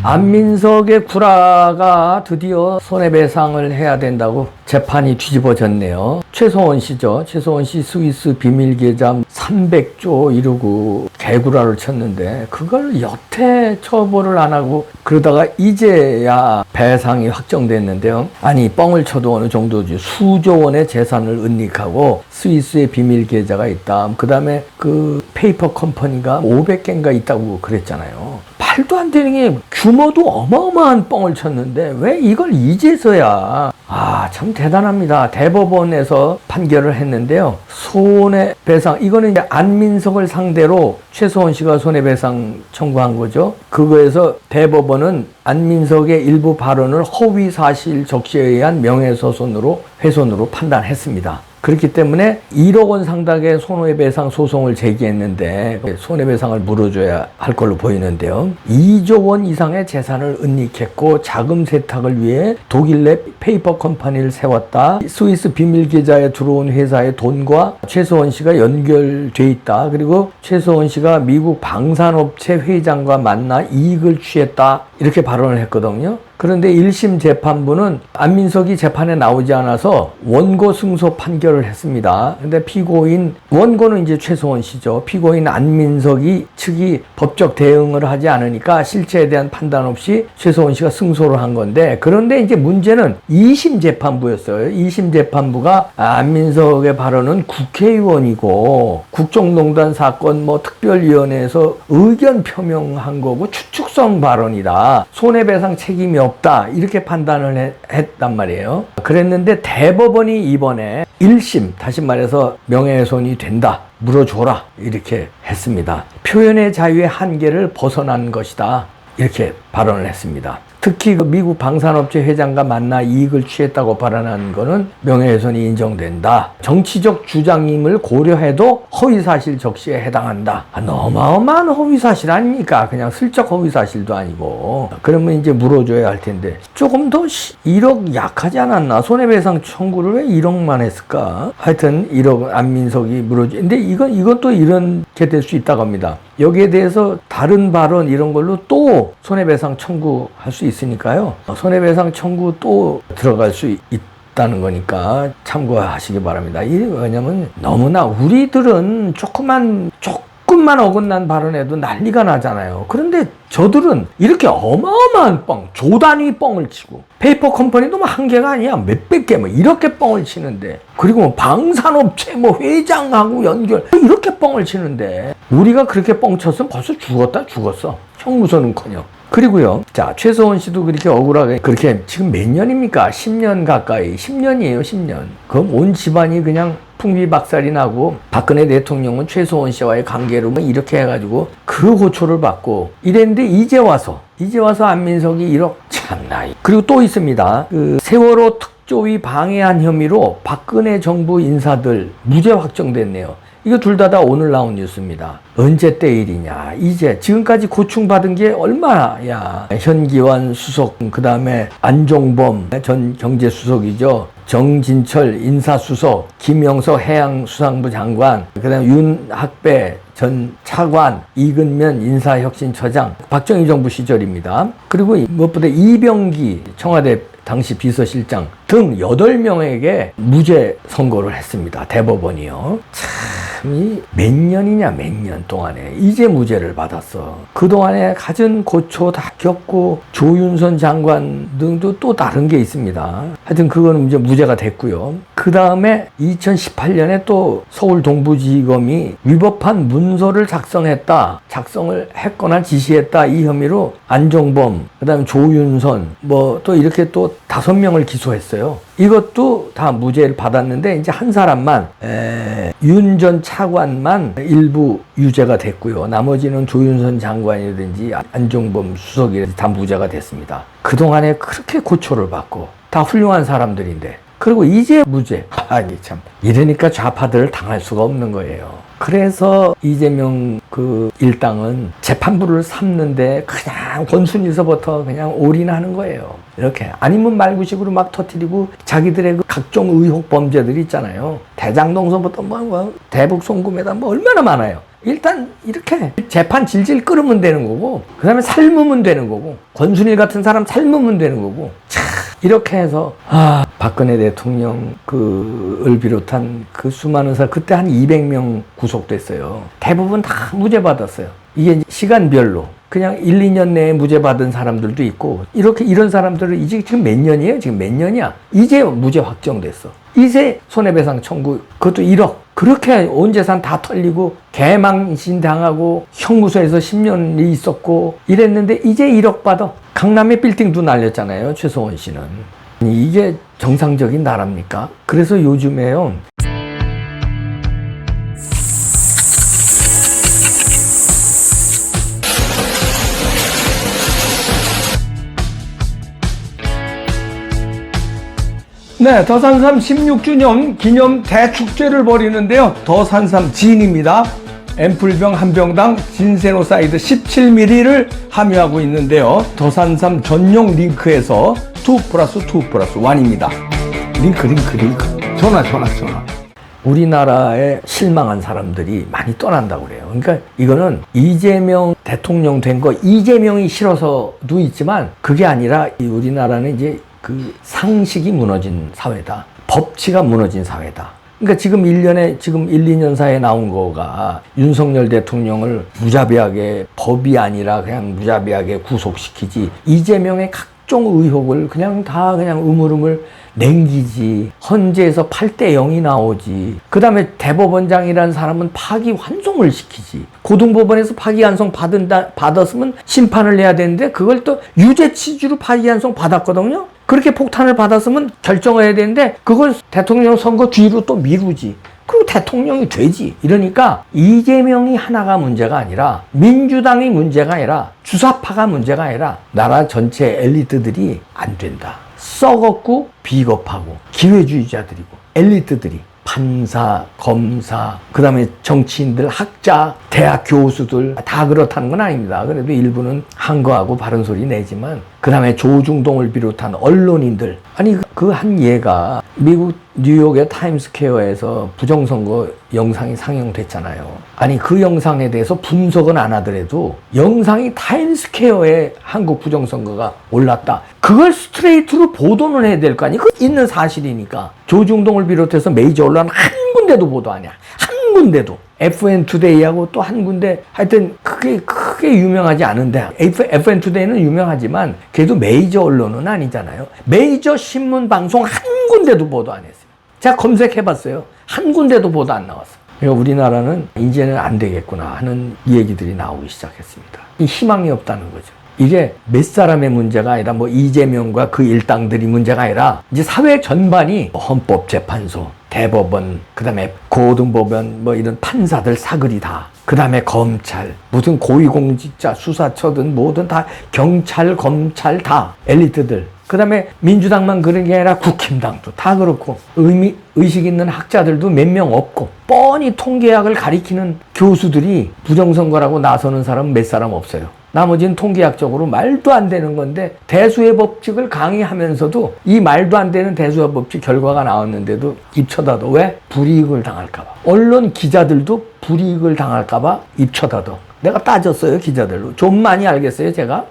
안민석의 구라가 드디어 손해배상을 해야 된다고 재판이 뒤집어졌네요. 최소원 씨죠. 최소원 씨 스위스 비밀계좌 300조 이루고 개구라를 쳤는데 그걸 여태 처벌을 안 하고 그러다가 이제야 배상이 확정됐는데요. 아니 뻥을 쳐도 어느 정도지. 수조 원의 재산을 은닉하고 스위스에 비밀계좌가 있다. 그 다음에 그 페이퍼 컴퍼니가 500개인가 있다고 그랬잖아요. 말도 안 되는 게 규모도 어마어마한 뻥을 쳤는데 왜 이걸 이제서야. 참 대단합니다. 대법원에서 판결을 했는데요. 손해배상, 이거는 이제 안민석을 상대로 최소원 씨가 손해배상 청구한 거죠. 그거에서 대법원은 안민석의 일부 발언을 허위 사실 적시에 의한 명예훼손으로 훼손으로 판단했습니다. 그렇기 때문에 1억 원 상당의 손해배상 소송을 제기했는데 손해배상을 물어줘야 할 걸로 보이는데요. 2조 원 이상의 재산을 은닉했고 자금 세탁을 위해 독일 내 페이퍼 컴퍼니를 세웠다. 스위스 비밀 계좌에 들어온 회사의 돈과 최소원 씨가 연결돼 있다. 그리고 최소원 씨가 미국 방산업체 회장과 만나 이익을 취했다. 이렇게 발언을 했거든요. 그런데 1심 재판부는 안민석이 재판에 나오지 않아서 원고 승소 판결을 했습니다. 근데 피고인, 원고는 이제 최소원 씨죠. 피고인 안민석이 측이 법적 대응을 하지 않으니까 실체에 대한 판단 없이 최소원 씨가 승소를 한 건데, 그런데 이제 문제는 2심 재판부였어요. 2심 재판부가 안민석의 발언은 국회의원이고 국정농단 사건 특별위원회에서 의견 표명한 거고 추측성 발언이다. 손해배상 책임이 없다. 이렇게 판단을 했단 말이에요. 그랬는데 대법원이 이번에 1심, 다시 말해서 명예훼손이 된다. 물어줘라. 이렇게 했습니다. 표현의 자유의 한계를 벗어난 것이다. 이렇게 발언을 했습니다. 특히 그 미국 방산업체 회장과 만나 이익을 취했다고 발언한 거는 명예훼손이 인정된다. 정치적 주장임을 고려해도 허위사실 적시에 해당한다. 어마어마한 허위사실 아닙니까? 그냥 슬쩍 허위사실도 아니고. 그러면 이제 물어줘야 할 텐데 조금 더 1억 약하지 않았나? 손해배상 청구를 왜 1억만 했을까? 하여튼 1억 안민석이 물어줘. 근데 이것도 이렇게 될 수 있다고 합니다. 여기에 대해서 다른 발언 이런 걸로 또 손해배상 청구할 수 있으니까요. 손해배상 청구 또 들어갈 수 있다는 거니까 참고하시기 바랍니다. 왜냐면 너무나 우리들은 조금만 어긋난 발언에도 난리가 나잖아요. 그런데 저들은 이렇게 어마어마한 뻥, 조 단위 뻥을 치고, 페이퍼 컴퍼니도 한계가 아니야. 몇백 개 이렇게 뻥을 치는데, 그리고 방산업체 회장하고 연결 이렇게 뻥을 치는데, 우리가 그렇게 뻥 쳤으면 벌써 죽었어. 형무소는커녕. 그리고요, 자, 최소원 씨도 그렇게 억울하게, 그렇게 지금 몇 년입니까? 10년 가까이. 10년이에요, 10년. 그럼 온 집안이 그냥 풍비박살이 나고, 박근혜 대통령은 최소원 씨와의 관계로 이렇게 해가지고 그 호초를 받고 이랬는데, 이제 와서 안민석이 1억, 참나. 그리고 또 있습니다. 그 세월호 특조위 방해한 혐의로 박근혜 정부 인사들 무죄 확정됐네요. 이거 둘 다 오늘 나온 뉴스입니다. 언제 때 일이냐. 이제 지금까지 고충받은 게 얼마야. 현기환 수석, 그 다음에 안종범 전 경제수석이죠. 정진철 인사수석, 김영석 해양수산부 장관, 그 다음에 윤학배 전 차관, 이근면 인사혁신처장, 박정희 정부 시절입니다. 그리고 무엇보다 이병기 청와대 당시 비서실장 등 8명에게 무죄 선고를 했습니다. 대법원이요. 참, 몇 년이냐, 몇 년 동안에 이제 무죄를 받았어. 그동안에 갖은 고초 다 겪고, 조윤선 장관 등도 또 다른 게 있습니다. 하여튼 그거는 이제 무죄가 됐고요. 그 다음에 2018년에 또 서울 동부지검이 위법한 문서를 작성을 했거나 지시했다. 이 혐의로 안종범, 그 다음에 조윤선, 또 이렇게 또 5명을 기소했어요. 이것도 다 무죄를 받았는데, 이제 한 사람만, 윤 전 차관만 일부 유죄가 됐고요. 나머지는 조윤선 장관이라든지 안종범 수석이라든지 다 무죄가 됐습니다. 그동안에 그렇게 고초를 받고 다 훌륭한 사람들인데, 그리고 이제 무죄. 참. 이러니까 좌파들을 당할 수가 없는 거예요. 그래서 이재명 그 일당은 재판부를 삼는데 그냥 권순일서부터 그냥 올인하는 거예요. 이렇게. 아니면 말구식으로 막 터뜨리고 자기들의 그 각종 의혹 범죄들이 있잖아요. 대장동서부터 대북 송금에다 얼마나 많아요. 일단 이렇게 재판 질질 끌으면 되는 거고, 그 다음에 삶으면 되는 거고, 권순일 같은 사람 삶으면 되는 거고, 이렇게 해서 박근혜 대통령 을 비롯한 그 수많은 사람, 그때 한 200명 구속됐어요. 대부분 다 무죄 받았어요. 이게 시간별로 그냥 1, 2년 내에 무죄 받은 사람들도 있고, 이런 사람들은 이제 지금 몇 년이에요? 지금 몇 년이야? 이제 무죄 확정됐어. 이제 손해배상 청구, 그것도 1억. 그렇게 온 재산 다 털리고 개망신 당하고 형무소에서 10년이 있었고 이랬는데 이제 1억 받아. 강남의 빌딩도 날렸잖아요, 최소원 씨는. 이게 정상적인 나라입니까? 그래서 요즘에요, 네, 더산삼 16주년 기념 대축제를 벌이는데요. 더산삼 진입니다. 앰플병 한 병당 진세노사이드 17ml를 함유하고 있는데요. 더산삼 전용 링크에서 2+2+1입니다. 링크. 전화. 우리나라에 실망한 사람들이 많이 떠난다고 그래요. 그러니까 이거는 이재명 대통령 된 거 이재명이 싫어서도 있지만, 그게 아니라 우리나라는 이제 그 상식이 무너진 사회다. 법치가 무너진 사회다. 그러니까 지금 1, 2년 사이에 나온 거가 윤석열 대통령을 무자비하게, 법이 아니라 그냥 무자비하게 구속시키지, 이재명의 각종 의혹을 그냥 우물우물 냉기지, 헌재에서 8대 0이 나오지, 그 다음에 대법원장이라는 사람은 파기환송을 시키지, 고등법원에서 파기환송 받았으면 심판을 내야 되는데 그걸 또 유죄 취지로 파기환송 받았거든요. 그렇게 폭탄을 받았으면 결정을 해야 되는데 그걸 대통령 선거 뒤로 또 미루지. 그리고 대통령이 되지. 이러니까 이재명이 하나가 문제가 아니라, 민주당이 문제가 아니라, 주사파가 문제가 아니라 나라 전체 엘리트들이 안 된다. 썩었고 비겁하고 기회주의자들이고 엘리트들이, 판사, 검사, 그 다음에 정치인들, 학자, 대학 교수들 다 그렇다는 건 아닙니다. 그래도 일부는 한거하고 바른 소리 내지만, 그 다음에 조중동을 비롯한 언론인들, 아니 그 한 예가 미국 뉴욕의 타임스퀘어에서 부정선거 영상이 상영됐잖아요. 아니 그 영상에 대해서 분석은 안 하더라도 영상이 타임스퀘어에 한국 부정선거가 올랐다, 그걸 스트레이트로 보도는 해야 될 거 아니에요. 그 있는 사실이니까. 조중동을 비롯해서 메이저 언론 한 군데도 보도 안 해. 한 군데도. FN투데이하고 또 한 군데, 하여튼 크게 유명하지 않은데, FN투데이는 유명하지만 그래도 메이저 언론은 아니잖아요. 메이저 신문 방송 한 군데도 보도 안 했어요. 제가 검색해봤어요. 한 군데도 보도 안 나왔어요. 그러니까 우리나라는 이제는 안 되겠구나 하는 얘기들이 나오기 시작했습니다. 이 희망이 없다는 거죠. 이게 몇 사람의 문제가 아니라 뭐 이재명과 그 일당들이 문제가 아니라 이제 사회 전반이 헌법재판소, 대법원, 그 다음에 고등법원, 뭐 이런 판사들 사거리다. 그 다음에 검찰, 무슨 고위공직자, 수사처든 뭐든 다 경찰, 검찰 다 엘리트들. 그 다음에 민주당만 그런 게 아니라 국힘당도 다 그렇고, 의식 있는 학자들도 몇 명 없고, 뻔히 통계학을 가리키는 교수들이 부정선거라고 나서는 사람은 몇 사람 없어요. 나머지는 통계학적으로 말도 안 되는 건데, 대수의 법칙을 강의하면서도 이 말도 안 되는 대수의 법칙 결과가 나왔는데도 입 쳐다도. 왜? 불이익을 당할까봐. 언론 기자들도 불이익을 당할까봐 입 쳐다도. 내가 따졌어요, 기자들로. 좀 많이 알겠어요, 제가?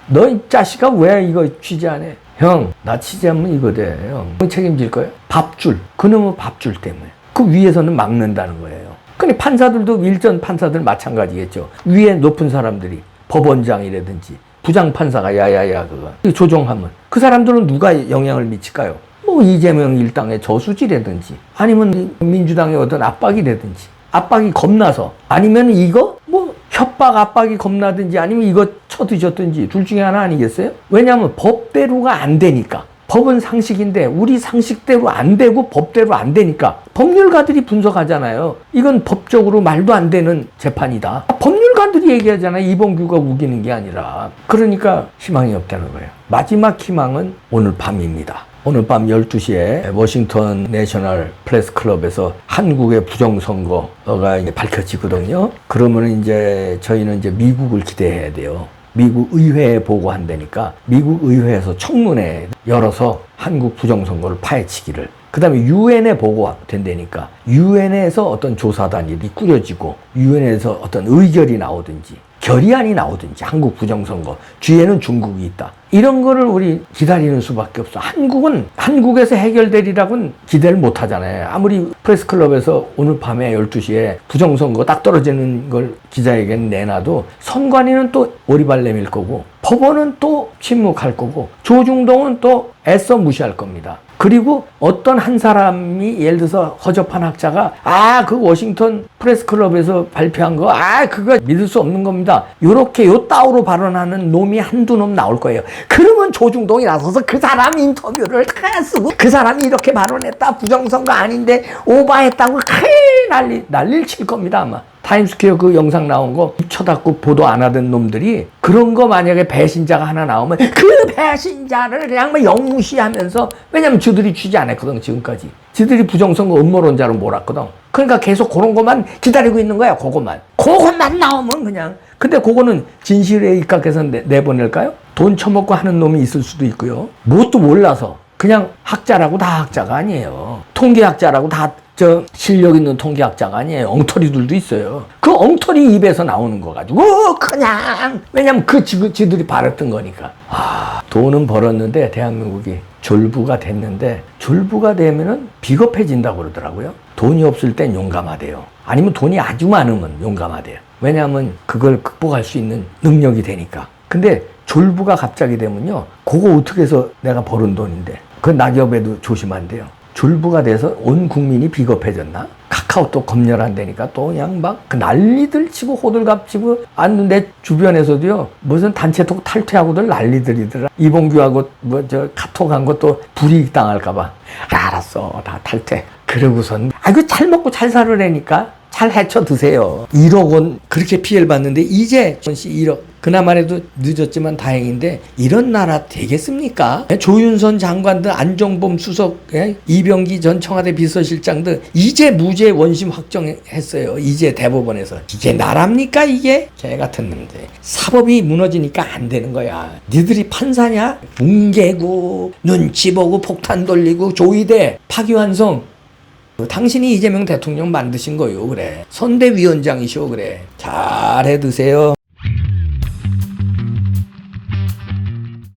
너 이 자식아 왜 이거 취재 안 해? 형, 나 취재하면 이거 돼. 형, 책임질 거예요? 밥줄. 그놈의 밥줄 때문에. 그 위에서는 막는다는 거예요. 근데 판사들도 일전 판사들 마찬가지겠죠. 위에 높은 사람들이, 법원장이라든지 부장판사가 야야야 그거 조정하면 그 사람들은 누가 영향을 미칠까요? 뭐 이재명 일당의 저수지라든지, 아니면 민주당의 어떤 압박이라든지, 압박이 겁나서, 아니면 이거 뭐 협박 압박이 겁나든지, 아니면 이거 쳐드셨든지 둘 중에 하나 아니겠어요? 왜냐하면 법대로가 안 되니까. 법은 상식인데 우리 상식대로 안 되고 법대로 안 되니까 법률가들이 분석하잖아요. 이건 법적으로 말도 안 되는 재판이다. 법률가들이 얘기하잖아요. 이봉규가 우기는 게 아니라. 그러니까 희망이 없다는 거예요. 마지막 희망은 오늘 밤입니다. 오늘 밤 12시에 워싱턴 내셔널 프레스 클럽에서 한국의 부정선거가 이제 밝혀지거든요. 그러면 이제 저희는 이제 미국을 기대해야 돼요. 미국 의회에 보고한다니까 미국 의회에서 청문회 열어서 한국 부정선거를 파헤치기를. 그다음에 유엔에 보고된다니까 유엔에서 어떤 조사단이 꾸려지고 유엔에서 어떤 의결이 나오든지 결의안이 나오든지 한국 부정선거 뒤에는 중국이 있다. 이런 거를 우리 기다리는 수밖에 없어. 한국에서 해결되리라고는 기대를 못 하잖아요. 아무리 프레스클럽에서 오늘 밤에 12시에 부정선거 딱 떨어지는 걸 기자에게 내놔도 선관위는 또 오리발 내밀 거고 법원은 또 침묵할 거고 조중동은 또 애써 무시할 겁니다. 그리고 어떤 한 사람이 예를 들어서 허접한 학자가 그 워싱턴 프레스클럽에서 발표한 거 그거 믿을 수 없는 겁니다. 요렇게 요 따오로 발언하는 놈이 한두 놈 나올 거예요. 그러면 조중동이 나서서 그 사람 인터뷰를 다 쓰고 그 사람이 이렇게 발언했다 부정선거 아닌데 오바했다고 난리를 칠 겁니다 아마. 타임스퀘어 그 영상 나온 거 쳐닫고 보도 안 하던 놈들이 그런 거 만약에 배신자가 하나 나오면 그 배신자를 그냥 뭐 영무시하면서 왜냐면 저들이 취재 안 했거든 지금까지. 지들이 부정선거 음모론자로 몰았거든. 그러니까 계속 그런 것만 기다리고 있는 거야. 그것만 나오면 그냥. 근데 그거는 진실에 입각해서 내보낼까요? 돈 처먹고 하는 놈이 있을 수도 있고요. 뭣도 몰라서 그냥 학자라고 다 학자가 아니에요. 통계학자라고 다 실력 있는 통계학자가 아니에요. 엉터리들도 있어요. 그 엉터리 입에서 나오는 거 가지고 그냥 왜냐면 지들이 바랬던 거니까. 돈은 벌었는데 대한민국이 졸부가 됐는데 졸부가 되면은 비겁해진다고 그러더라고요. 돈이 없을 땐 용감하대요. 아니면 돈이 아주 많으면 용감하대요. 왜냐하면 그걸 극복할 수 있는 능력이 되니까. 근데 졸부가 갑자기 되면요. 그거 어떻게 해서 내가 벌은 돈인데. 그 낙엽에도 조심한대요. 졸부가 돼서 온 국민이 비겁해졌나? 카카오톡 검열한다니까 또 그냥 막 난리들 치고 호들갑 치고 내 주변에서도요 무슨 단체톡 탈퇴하고들 난리들이더라. 이봉규하고 카톡한 것도 불이익 당할까봐 알았어 다 탈퇴. 그러고선 그 잘 먹고 잘 살으라니까 잘 헤쳐 드세요. 1억 원 그렇게 피해를 봤는데 이제 1억 그나마라도 늦었지만 다행인데 이런 나라 되겠습니까? 조윤선 장관들 안종범 수석 이병기 전 청와대 비서실장들 이제 무죄 원심 확정했어요. 이제 대법원에서. 이게 나랍니까 이게? 개 같은 놈들. 사법이 무너지니까 안 되는 거야. 니들이 판사냐? 뭉개고 눈치 보고 폭탄 돌리고 조이대 파기환송 당신이 이재명 대통령 만드신 거요 그래. 선대위원장이시오 그래. 잘해 드세요.